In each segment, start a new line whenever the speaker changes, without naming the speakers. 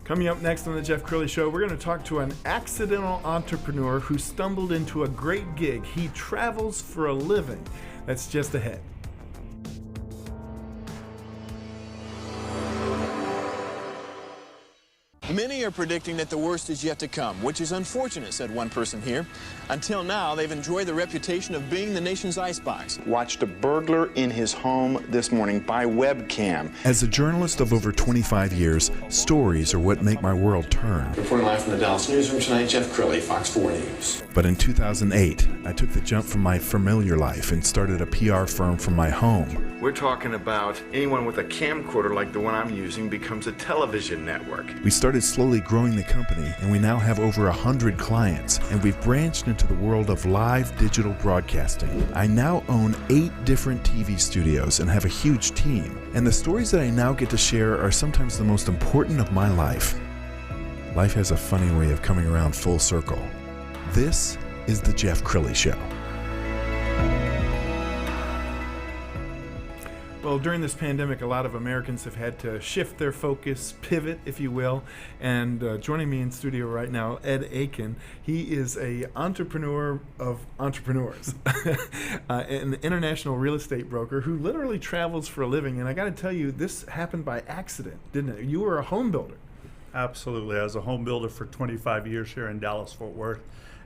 Coming up next on the Jeff Crilley Show, we're going to talk to an accidental entrepreneur who stumbled into a great gig. He travels for a living. That's just ahead.
Many are predicting that the worst is yet to come, which is unfortunate, said one person here. Until now, they've enjoyed the reputation of being the nation's icebox.
Watched a burglar in his home this morning by webcam.
As a journalist of over 25 years, stories are what make my world turn.
Reporting live from the Dallas newsroom tonight, Jeff Crilley, Fox 4 News.
But in 2008, I took the jump from my familiar life and started a PR firm from my home.
We're talking about anyone with a camcorder like the one I'm using becomes a television network.
We started slowly growing the company, and we now have over 100 clients, and we've branched into the world of live digital broadcasting. I now own 8 different TV studios and have a huge team, and the stories that I now get to share are sometimes the most important of my life. Life has a funny way of coming around full circle. This is the Jeff Crilley Show.
Well, during this pandemic, a lot of Americans have had to shift their focus, pivot, if you will. And joining me in studio right now, Ed Eakin. He is an entrepreneur of entrepreneurs, an international real estate broker who literally travels for a living. And I got to tell you, this happened by accident, didn't it? You were a home builder.
Absolutely. I was a home builder for 25 years here in Dallas-Fort Worth.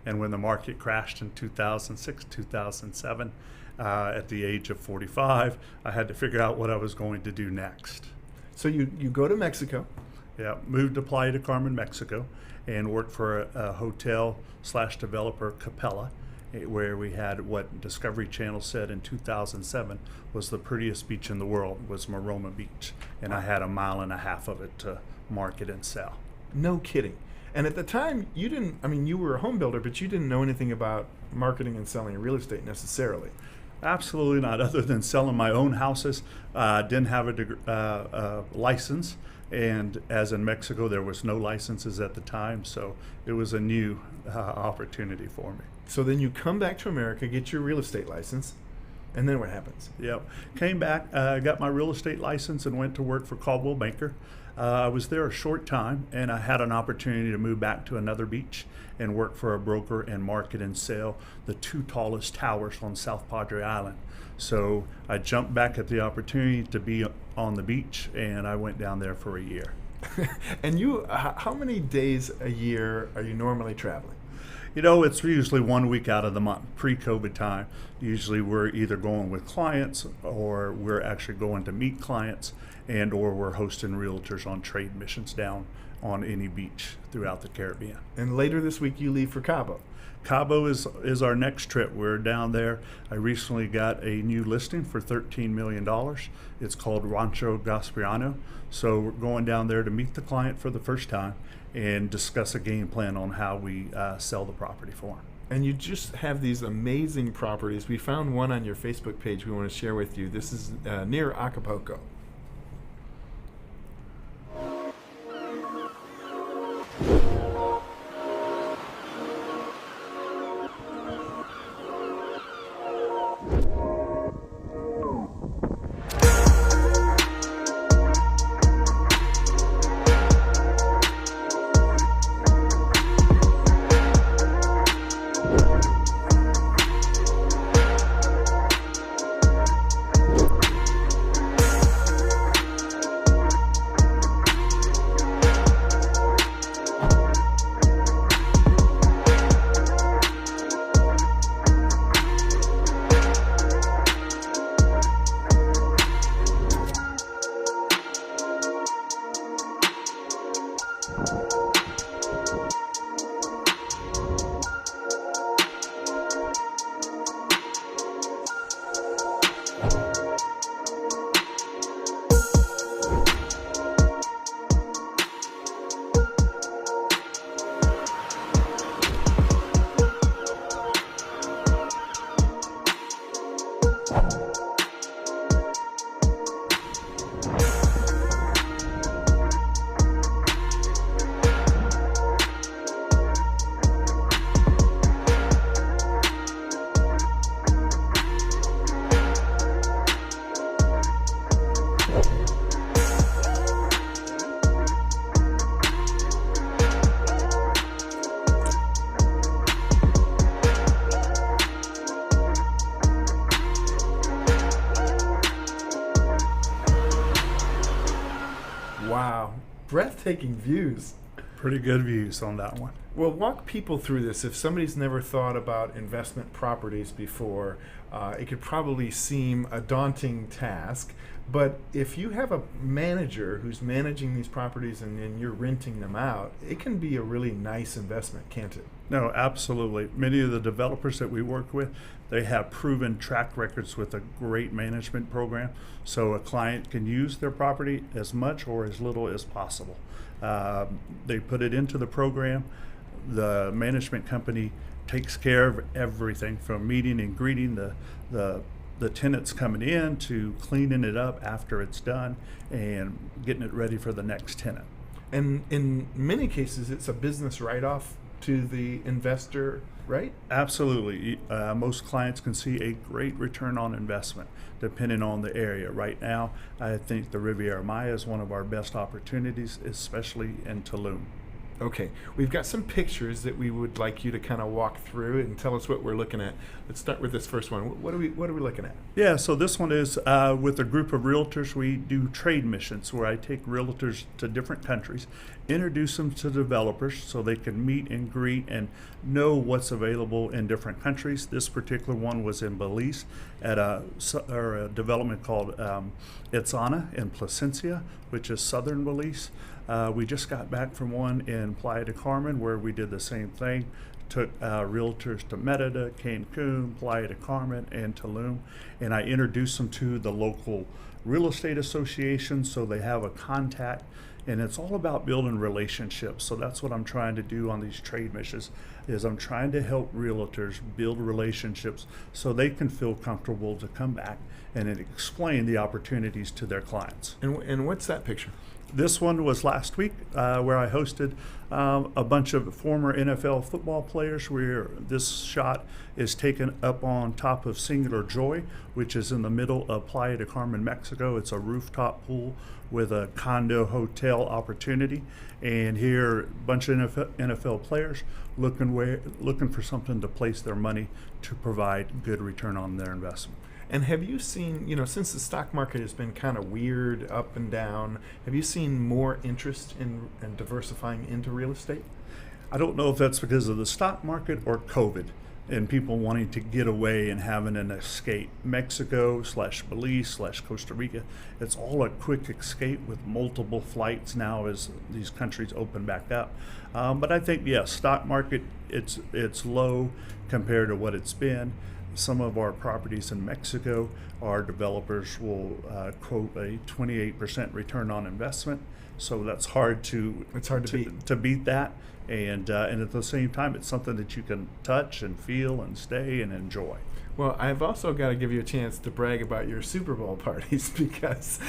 And when the market crashed in 2006, 2007, at the age of 45, I had to figure out what I was going to do next.
So you go to Mexico.
Yeah, moved to Playa del Carmen, Mexico, and worked for a hotel/developer, Capella, where we had what Discovery Channel said in 2007 was the prettiest beach in the world, was Maroma Beach. And I had 1.5 miles of it to market and sell.
No kidding. And at the time, you were a home builder, but you didn't know anything about marketing and selling real estate necessarily.
Absolutely not, other than selling my own houses. Didn't have a license, and as in Mexico, there was no licenses at the time, so it was a new opportunity for me.
So then you come back to America, get your real estate license, and then what happens?
Yep, came back, got my real estate license, and went to work for Caldwell Banker. I was there a short time, and I had an opportunity to move back to another beach and work for a broker and market and sell the 2 tallest towers on South Padre Island. So I jumped back at the opportunity to be on the beach, and I went down there for a year.
And you, how many days a year are you normally traveling?
You know, it's usually 1 week out of the month. Pre-COVID time, usually we're either going with clients or we're actually going to meet clients, and or we're hosting realtors on trade missions down on any beach throughout the Caribbean.
And later this week you leave for Cabo.
Cabo is our next trip. We're down there. I recently got a new listing for $13 million. It's called Rancho Gaspariano. So we're going down there to meet the client for the first time and discuss a game plan on how we sell the property for them.
And you just have these amazing properties. We found one on your Facebook page we want to share with you. This is near Acapulco. breathtaking views.
Pretty good views on that one.
Well, walk people through this. If somebody's never thought about investment properties before, it could probably seem a daunting task. But if you have a manager who's managing these properties and you're renting them out, it can be a really nice investment, can't it?
No, absolutely. Many of the developers that we work with, they have proven track records with a great management program. So a client can use their property as much or as little as possible. They put it into the program. The management company takes care of everything from meeting and greeting the tenants coming in to cleaning it up after it's done and getting it ready for the next tenant.
And in many cases, it's a business write-off to the investor, right?
Absolutely. Most clients can see a great return on investment depending on the area. Right now, I think the Riviera Maya is one of our best opportunities, especially in Tulum.
Okay, we've got some pictures that we would like you to kind of walk through and tell us what we're looking at. Let's start with this first one. What are we looking at?
Yeah, so this one is with a group of realtors. We do trade missions where I take realtors to different countries, introduce them to developers so they can meet and greet and know what's available in different countries. This particular one was in Belize at a development called Itzana in Placencia, which is southern Belize. We just got back from one in Playa del Carmen where we did the same thing. Took realtors to Merida, Cancun, Playa del Carmen, and Tulum, and I introduced them to the local real estate association so they have a contact. And it's all about building relationships. So that's what I'm trying to do on these trade missions, is I'm trying to help realtors build relationships so they can feel comfortable to come back and explain the opportunities to their clients.
And what's that picture?
This one was last week where I hosted a bunch of former NFL football players, where this shot is taken up on top of Singular Joy, which is in the middle of Playa del Carmen, Mexico. It's a rooftop pool with a condo hotel opportunity. And here, a bunch of NFL players looking for something to place their money to provide good return on their investment.
And have you seen, since the stock market has been kind of weird, up and down, have you seen more interest in diversifying into real estate?
I don't know if that's because of the stock market or COVID and people wanting to get away and having an escape. Mexico / Belize / Costa Rica, it's all a quick escape with multiple flights now as these countries open back up. But I think, yes, stock market, it's low compared to what it's been. Some of our properties in Mexico, our developers will quote a 28% return on investment. So that's hard to beat that. And at the same time, it's something that you can touch and feel and stay and enjoy.
Well, I've also got to give you a chance to brag about your Super Bowl parties, because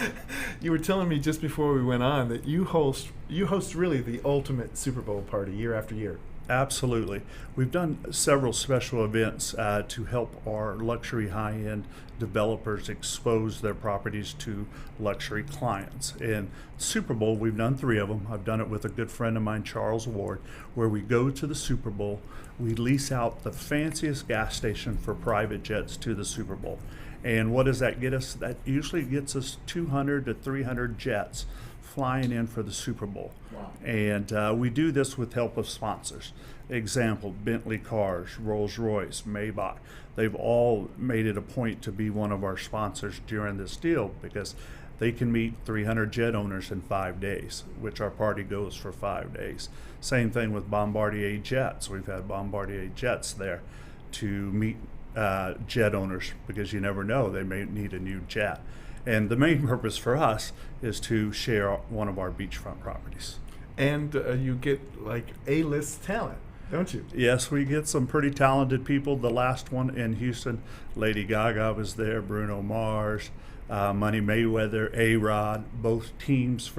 you were telling me just before we went on that you host really the ultimate Super Bowl party year after year.
Absolutely. We've done several special events to help our luxury high-end developers expose their properties to luxury clients. And Super Bowl, we've done 3 of them. I've done it with a good friend of mine, Charles Ward, where we go to the Super Bowl, we lease out the fanciest gas station for private jets to the Super Bowl. And what does that get us? That usually gets us 200 to 300 jets flying in for the Super Bowl.
Wow.
And we do this with help of sponsors. Example, Bentley Cars, Rolls-Royce, Maybach. They've all made it a point to be one of our sponsors during this deal, because they can meet 300 jet owners in 5 days, which our party goes for 5 days. Same thing with Bombardier Jets. We've had Bombardier Jets there to meet jet owners, because you never know, they may need a new jet. And the main purpose for us is to share one of our beachfront properties.
And you get like A-list talent, don't you?
Yes, we get some pretty talented people. The last one in Houston, Lady Gaga was there, Bruno Mars, Money Mayweather, A-Rod, both teams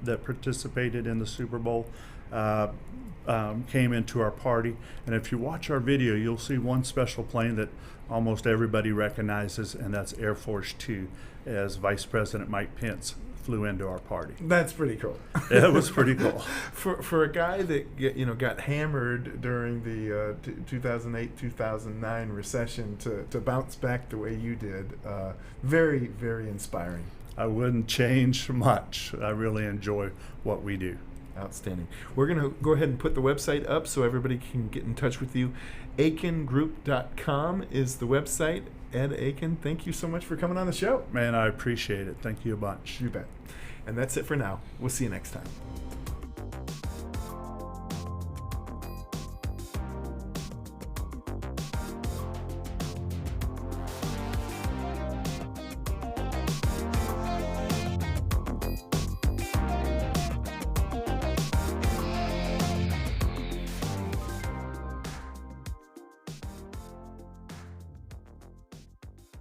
that participated in the Super Bowl came into our party. And if you watch our video, you'll see one special plane that almost everybody recognizes, and that's Air Force Two, as Vice President Mike Pence flew into our party.
That's pretty cool.
Yeah, it was pretty cool.
For a guy that got hammered during the 2008-2009 recession to bounce back the way you did, very, very inspiring.
I wouldn't change much. I really enjoy what we do.
Outstanding. We're going to go ahead and put the website up so everybody can get in touch with you. EakinGroup.com is the website. Ed Eakin, thank you so much for coming on the show.
Man, I appreciate it. Thank you a bunch.
You bet. And that's it for now. We'll see you next time.